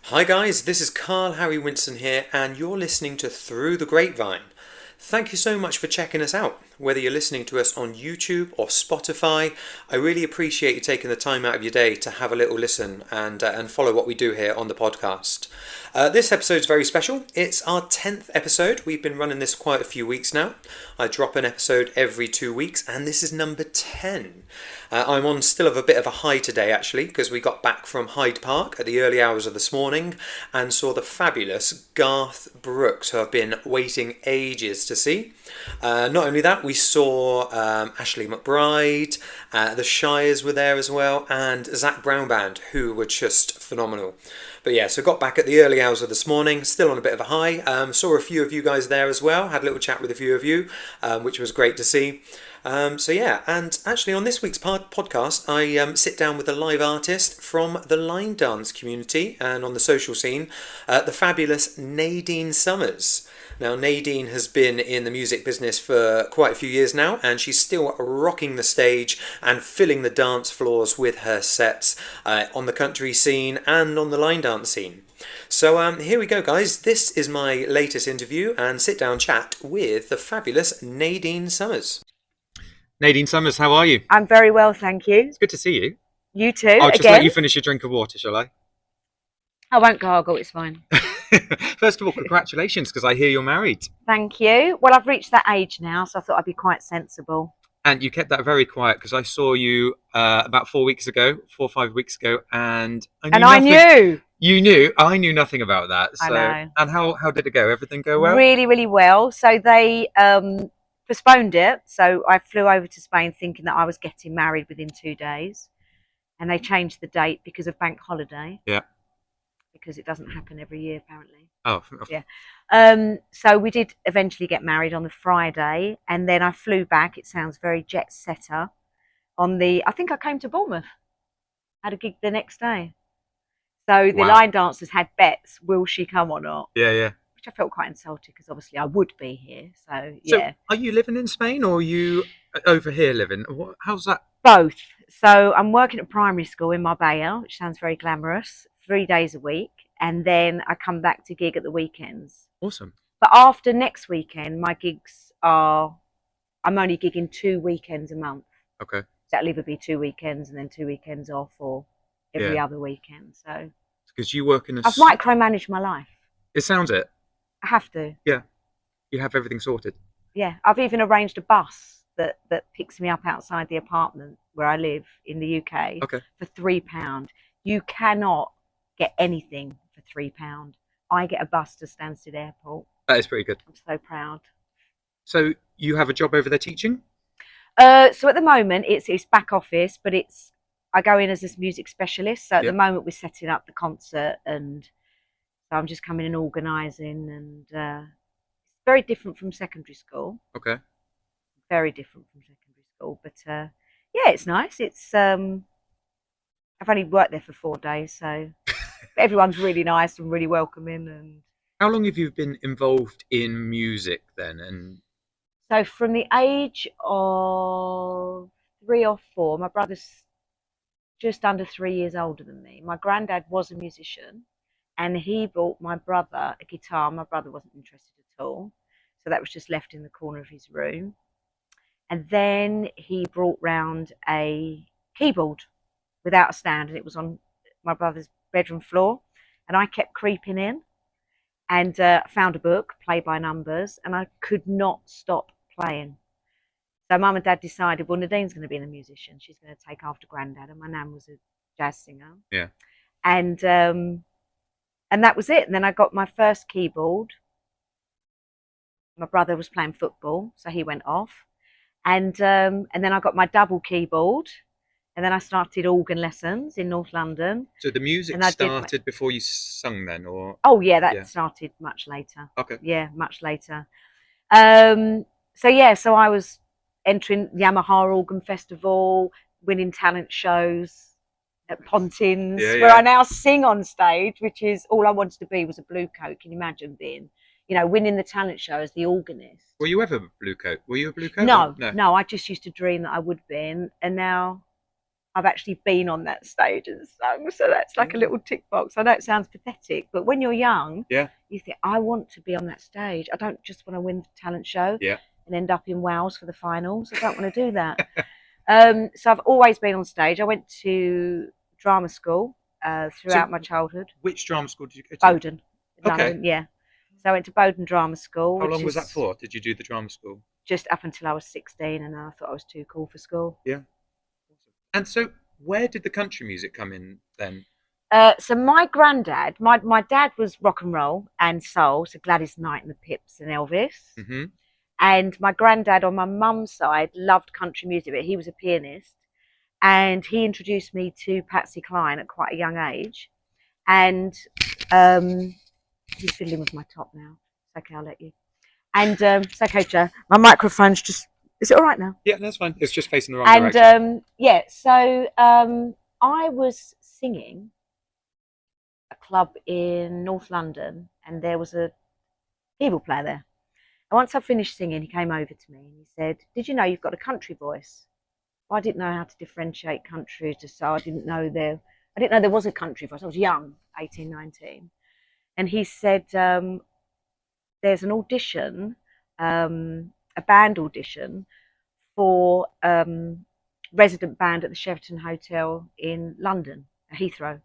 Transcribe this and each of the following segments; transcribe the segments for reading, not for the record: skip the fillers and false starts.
Hi guys, this is Karl Harry Winson here, and you're listening to Through the Grapevine. Thank you so much for checking us out. Whether you're listening to us on YouTube or Spotify, I really appreciate you taking the time out of your day to have a little listen and follow what we do here on the podcast. This episode's very special. It's our 10th episode. We've been running this quite a few weeks now. I drop an episode every 2 weeks, and this is number 10. I'm on still of a bit of a high today, actually, because we got back from Hyde Park at the early hours of this morning and saw the fabulous Garth Brooks, who I've been waiting ages to see. Not only that, we saw Ashley McBryde, the Shires were there as well, and Zach Brown Band, who were just phenomenal. But yeah, so got back at the early hours of this morning, still on a bit of a high. Saw a few of you guys there as well, had a little chat with a few of you, which was great to see. So yeah, and actually on this week's podcast, I sit down with a live artist from the line dance community and on the social scene, the fabulous Nadine Summers. Now, Nadine has been in the music business for quite a few years now, and she's still rocking the stage and filling the dance floors with her sets on the country scene and on the line dance scene. So here we go, guys. This is my latest interview and sit-down chat with the fabulous Nadine Summers. Nadine Summers, how are you? I'm very well, thank you. It's good to see you. You too, I'll just again. let you finish your drink of water, shall I? I won't gargle, it's fine. First of all, congratulations, because I hear you're married. Thank you. Well, I've reached that age now, so I thought I'd be quite sensible. And you kept that very quiet, because I saw you about 4 or 5 weeks ago, and I knew. You knew? I knew nothing about that. So, I know. And how did it go? Everything go well? Really, really well. So they postponed it. So I flew over to Spain thinking that I was getting married within 2 days. And they changed the date because of bank holiday. Yeah. Because it doesn't happen every year, apparently. Oh. Yeah. So we did eventually get married on the Friday. And then I flew back. It sounds very jet setter. I think I came to Bournemouth. Had a gig the next day. So the line dancers had bets, will she come or not? Yeah. Which I felt quite insulted because obviously I would be here. So, yeah. So are you living in Spain or are you over here living? How's that? Both. So I'm working at primary school in Marbella, which sounds very glamorous, 3 days a week. And then I come back to gig at the weekends. Awesome. But after next weekend, my gigs I'm only gigging 2 weekends a month. Okay. So that'll either be 2 weekends and then 2 weekends off or every other weekend. So because you work in I've micromanaged my life. It sounds it. I have to. Yeah. You have everything sorted. Yeah. I've even arranged a bus that picks me up outside the apartment where I live in the UK for £3. You cannot get anything for £3. I get a bus to Stansted Airport. That is pretty good. I'm so proud. So you have a job over there teaching? So at the moment it's back office, but I go in as this music specialist. So at the moment we're setting up the concert, and so I'm just coming and organising, and it's very different from secondary school. Okay. Very different from secondary school, but yeah, it's nice. It's I've only worked there for 4 days, so everyone's really nice and really welcoming. And how long have you been involved in music then? And so from the age of 3 or 4, my brother's just under 3 years older than me. My granddad was a musician, and he bought my brother a guitar. My brother wasn't interested at all, so that was just left in the corner of his room. And then he brought round a keyboard without a stand, and it was on my brother's bedroom floor. And I kept creeping in and found a book, Play by Numbers, and I could not stop playing. So Mum and Dad decided, well, Nadine's going to be a musician. She's going to take after Granddad, and my nan was a jazz singer. Yeah. And that was it. And then I got my first keyboard. My brother was playing football, so he went off. And then I got my double keyboard, and then I started organ lessons in North London. So the music started before you sung then, or? Oh yeah, that started much later. Okay. Yeah, much later. So I was entering the Yamaha Organ Festival, winning talent shows at Pontins, where I now sing on stage, which is all I wanted to be, was a blue coat. Can you imagine being, winning the talent show as the organist? Were you ever blue coat? Were you a blue coat? No. I just used to dream that I would be, and now I've actually been on that stage and sung. So that's like a little tick box. I know it sounds pathetic, but when you're young, you think, I want to be on that stage. I don't just want to win the talent show and end up in Wales for the finals. I don't want to do that. So I've always been on stage. I went to drama school throughout my childhood. Which drama school did you go to? Bowden, Okay. London, yeah. So I went to Bowden Drama School. How long was that for? Did you do the drama school? Just up until I was 16, and I thought I was too cool for school. Yeah. And so where did the country music come in then? So my granddad, my dad was rock and roll and soul, so Gladys Knight and the Pips and Elvis. Mm-hmm. And my granddad on my mum's side loved country music, but he was a pianist. And he introduced me to Patsy Cline at quite a young age. And he's fiddling with my top now. It's okay, I'll let you. And it's okay, Joe. My microphone's just... Is it all right now? Yeah, that's fine. It's just facing the wrong direction. Yeah, so I was singing a club in North London, and there was a keyboard player there. And once I finished singing, he came over to me and he said, "Did you know you've got a country voice?" I didn't know how to differentiate country, so I didn't know there was a country voice. I was young, 18, 19. And he said, there's an audition, a band audition for resident band at the Sheraton Hotel in London, Heathrow.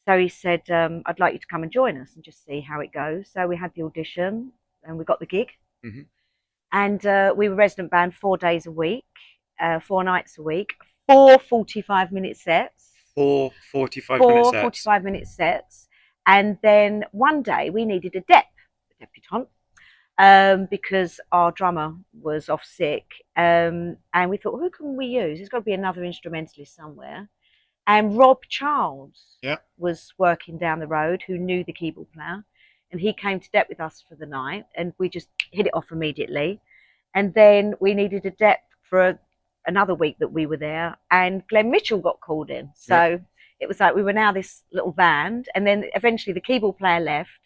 So he said, I'd like you to come and join us and just see how it goes. So we had the audition and we got the gig. Mm-hmm. And we were resident band 4 days a week, 4 nights a week, 4 45-minute sets. 4 45-minute sets. 45-minute sets. And then one day we needed a debutante, because our drummer was off sick. And we thought, who can we use? There's got to be another instrumentalist somewhere. And Rob Charles was working down the road, who knew the keyboard player. And he came to dep with us for the night, and we just hit it off immediately. And then we needed a dep for another week that we were there, and Glenn Mitchell got called in. So it was like we were now this little band, and then eventually the keyboard player left,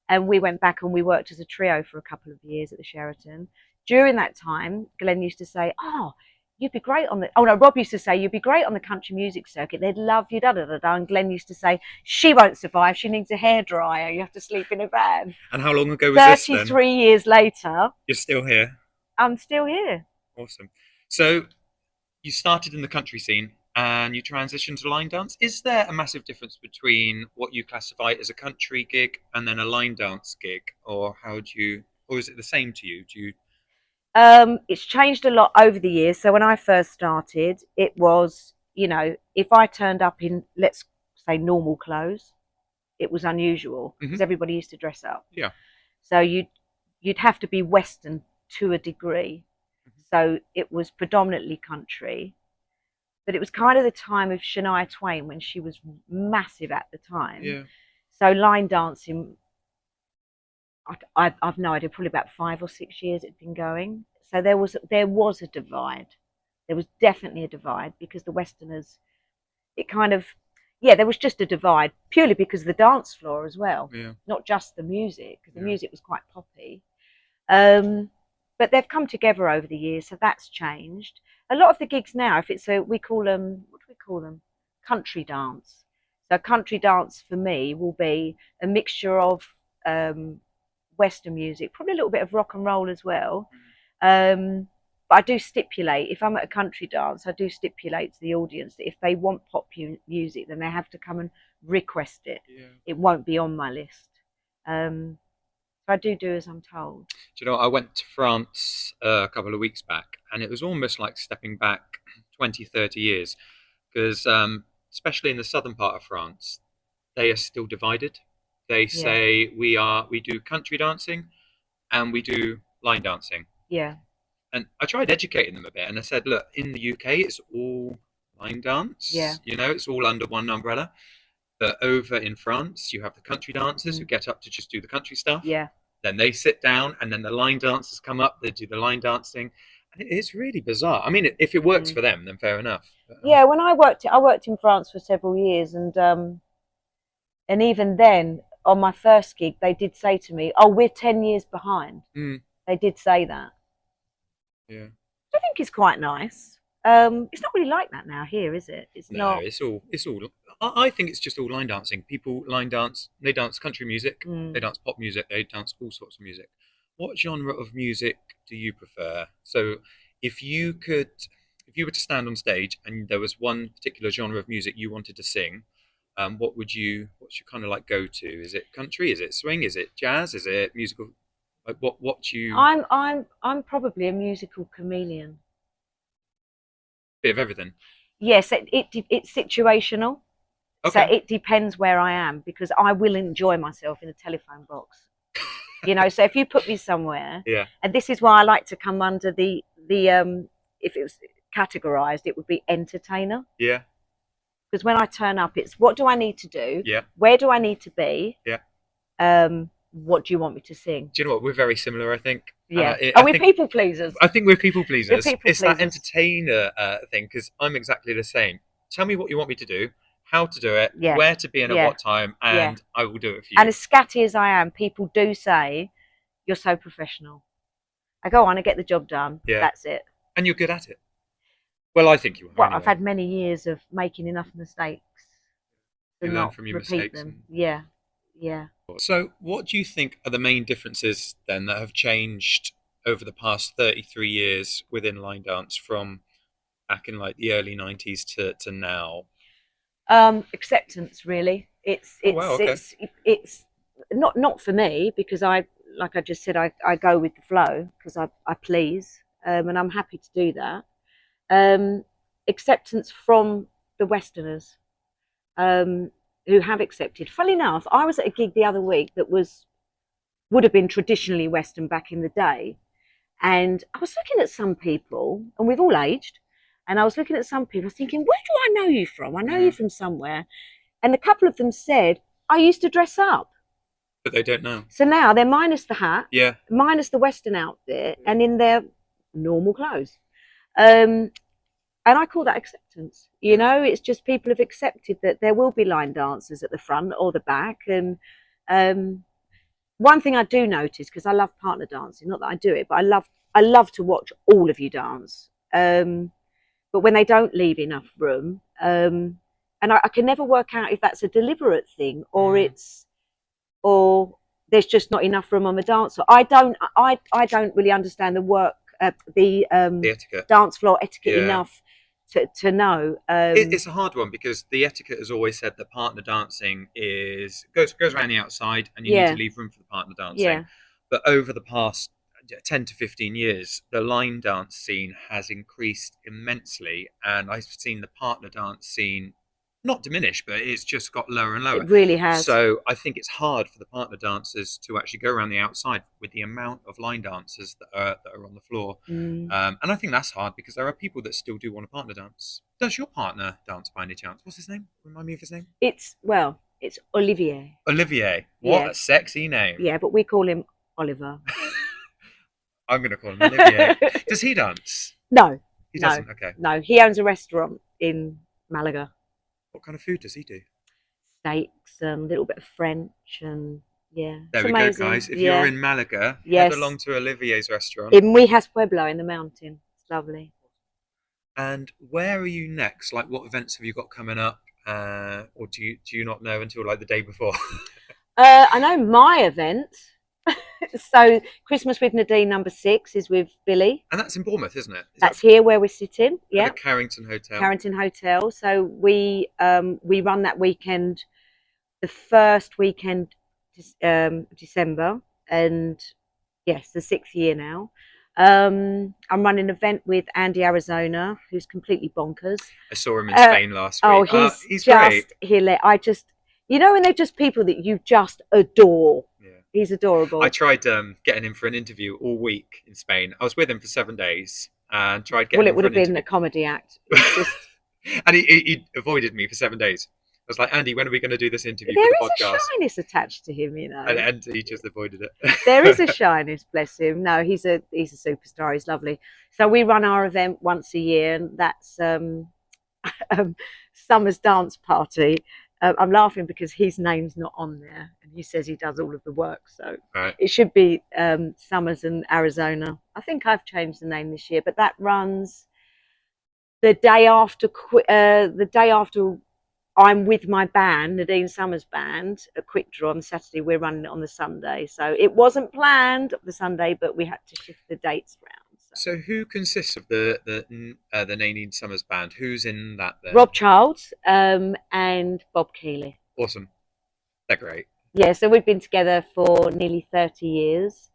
and we went back and we worked as a trio for a couple of years at the Sheraton. During that time, Glenn used to say, "Oh, you'd be great on the..." Oh no, Rob used to say, "You'd be great on the country music circuit. They'd love you, da da da da." And Glenn used to say, "She won't survive. She needs a hairdryer. You have to sleep in a van." And how long ago was this then? 33 years later. You're still here? I'm still here. Awesome. So you started in the country scene and you transitioned to line dance. Is there a massive difference between what you classify as a country gig and then a line dance gig, or or is it the same to you? It's changed a lot over the years. So when I first started, it was, if I turned up in, let's say, normal clothes, it was unusual because everybody used to dress up. Yeah. So you'd have to be Western to a degree. So it was predominantly country, but it was kind of the time of Shania Twain when she was massive at the time. Yeah. So line dancing, I've no idea, probably about 5 or 6 years it'd been going. So there was a divide. There was definitely a divide because the Westerners, there was just a divide purely because of the dance floor as well. Yeah. Not just the music, because the music was quite poppy. But they've come together over the years, so that's changed. A lot of the gigs now, if it's we call them, what do we call them? Country dance. So country dance for me will be a mixture of Western music, probably a little bit of rock and roll as well. But I do stipulate, if I'm at a country dance, I do stipulate to the audience that if they want pop music, then they have to come and request it. Yeah. It won't be on my list. I do as I'm told. Do you know, I went to France a couple of weeks back, and it was almost like stepping back 20, 30 years, because especially in the southern part of France, they are still divided. They say we do country dancing and we do line dancing. Yeah. And I tried educating them a bit, and I said, look, in the UK, it's all line dance. Yeah. It's all under one umbrella. But over in France, you have the country dancers who get up to just do the country stuff. Yeah. Then they sit down, and then the line dancers come up. They do the line dancing. And it's really bizarre. I mean, if it works for them, then fair enough. But, yeah, when I worked in France for several years, and even then, on my first gig, they did say to me, "Oh, we're 10 years behind." They did say that. Yeah. I think it's quite nice. It's not really like that now here, is it? It's No, not. it's all. I think it's just all line dancing. People line dance. They dance country music. They Mm. dance pop music. They dance all sorts of music. What genre of music do you prefer? So, if you could, if you were to stand on stage and there was one particular genre of music you wanted to sing, what would you? What's your kind of like go to? Is it country? Is it swing? Is it jazz? Is it musical? Like what do you? I'm probably a musical chameleon. Bit of everything. Yes, it's situational. So Okay. it depends where I am because I will enjoy myself in a telephone box. You know, so if you put me somewhere, Yeah. and this is why I like to come under the if it was categorized, it would be entertainer. Yeah. Because when I turn up, it's what do I need to do? Yeah. Where do I need to be? Yeah. What do you want me to sing? Do you know what? We're very similar, I think. And Yeah. I Are we think people pleasers? I think we're people We're pleasers. people It's that pleasers. entertainer thing because I'm exactly the same. Tell me what you want me to do, how to do it, Yeah. where to be and at Yeah. what time, Yeah. and I will do it for And you. as scatty as I am, people do say, you're so professional. I go on and get the job done. Yeah, That's it. and you're good at it. Well, I think you are Well, I've anyway. had many years of making enough mistakes to You learn not from your repeat mistakes. them. Yeah. Yeah. So, what do you think are the main differences then that have changed over the past 33 years within line dance from back in like the early 90s to now? Acceptance, really. It's Oh wow, it's okay. it's it's not for me because like I just said, I go with the flow because I please, and I'm happy to do that. Um, Acceptance from the Westerners, um, who have accepted. Funnily enough, I was at a gig the other week that would have been traditionally Western back in the day, and I was looking at some people, and we've all aged, and I was looking at some people, thinking, where do I know you from? I know you Mm, from somewhere. And a couple of them said, I used to dress up. but they don't know. So now they're minus the hat, Yeah. minus the Western outfit, and in their normal clothes. Um, and I call that acceptance. You Mm. know, it's just people have accepted that there will be line dancers at the front or the back. And um, one thing I do notice, because I love partner dancing, not that I do it, but I love to watch all of you dance. But when they don't leave enough room, and I can never work out if that's a deliberate thing or Mm. it's or there's just not enough room on the dance floor. I don't really understand the work the The etiquette. dance floor etiquette Yeah. enough to know. It's a hard one because the etiquette has always said that partner dancing is goes around the outside and you need to Yeah, leave room for the partner dancing. yeah, But over the past 10 to 15 years, the line dance scene has increased immensely, and I've seen the partner dance scene not diminish, but it's just got lower and lower. it really has. So I think it's hard for the partner dancers to actually go around the outside with the amount of line dancers that are on the floor. Mm. And I think that's hard because there are people that still do want to partner dance. Does your partner dance by any chance? What's his name? Remind me of his name. It's Olivier. Olivier. What Yeah, a sexy name. yeah, but we call him Oliver. I'm going to call him Olivier. Does he dance? No, He no, doesn't. Okay. no. He owns a restaurant in Malaga. What kind of food does he do? Steaks and a little bit of French and yeah, There it's we go, amazing. guys. If you're Yeah, in Malaga, head yes, along to Olivier's restaurant. in Mijas Pueblo in the mountain. It's lovely. And where are you next? Like, what events have you got coming up? Or do you not know until like the day before? I know my event. So Christmas with Nadine #6 is with Billy. And that's in Bournemouth, isn't it? Is that That's here where we're sitting. at the Yeah, Carrington Hotel? Carrington Hotel. So we run that weekend, the first weekend, December, and yes, the 6th year now. I'm running an event with Andy Arizona, who's completely bonkers. I saw him in Uh, Spain last oh, week. He's great. just hilarious. When they're just people that you just adore. Yeah. He's I adorable. tried getting him for an interview all week in Spain. I was with him for 7 days and tried Well, getting it him would for have an been interview. a comedy act. It's just And he avoided me for 7 days. I was like, Andy, when are we going to do this interview for there the is a podcast? shyness attached to him, you And, know. and he just avoided There is a it. shyness, bless him. No, he's a superstar. He's lovely. So we run our event once a year, and that's Summer's dance party. I'm laughing because his name's not on there, and he says he does all of the work. So Right. it should be Summers and Arizona. I think I've changed the name this year, but that runs the day after I'm with my band, Nadine Summers Band, a quick draw on the Saturday. We're running it on the Sunday, so it wasn't planned the Sunday, but we had to shift the dates around. So who consists of the Nadine Summers band? Who's in that then? Rob Childs and Bob Keeley. Awesome. They're great. Yeah, so we've been together for nearly 30 years,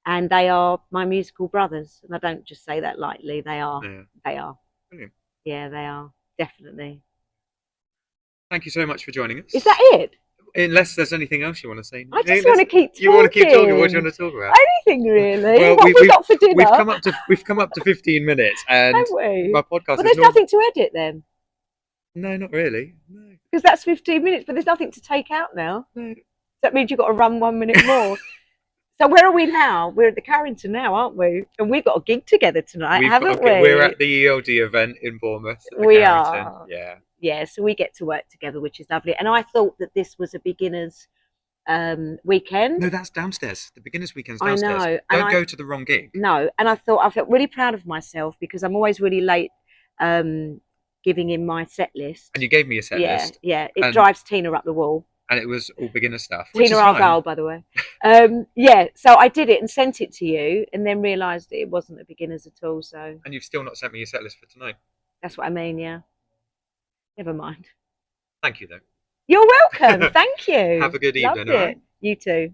and they are my musical brothers. And I don't just say that lightly. They are. Yeah. They are. Brilliant. Yeah, they are. Definitely. Thank you so much for joining us. Is that it? Unless there's anything else you want to say. I just want to keep talking. You want to keep talking? What do you want to talk about? Anything really. Well, what have we got for dinner? We've come up to 15 minutes, and have we? my podcast. Well, there's nothing to edit then. No, not really. No. Because that's 15 minutes, but there's nothing to take out now. No. That means you've got to run 1 minute more. So where are we now? We're at the Carrington now, aren't we? And we've got a gig together tonight, haven't we? We're at the ELD event in Bournemouth. We are. Yeah. Yeah, so we get to work together, which is lovely. And I thought that this was a beginner's weekend. No, that's downstairs. The beginner's weekend's downstairs. I know. Don't go to the wrong gig. No, and I felt really proud of myself because I'm always really late giving in my set list. And you gave me a set list. Yeah, it drives Tina up the wall. And it was all beginner stuff. Tina Argyle, by the way. Yeah, so I did it and sent it to you, and then realised it wasn't a beginner's at all. So. And you've still not sent me your set list for tonight. That's what I mean. Yeah. Never mind. Thank you, though. You're welcome. Thank you. Have a good evening. Loved it. You too.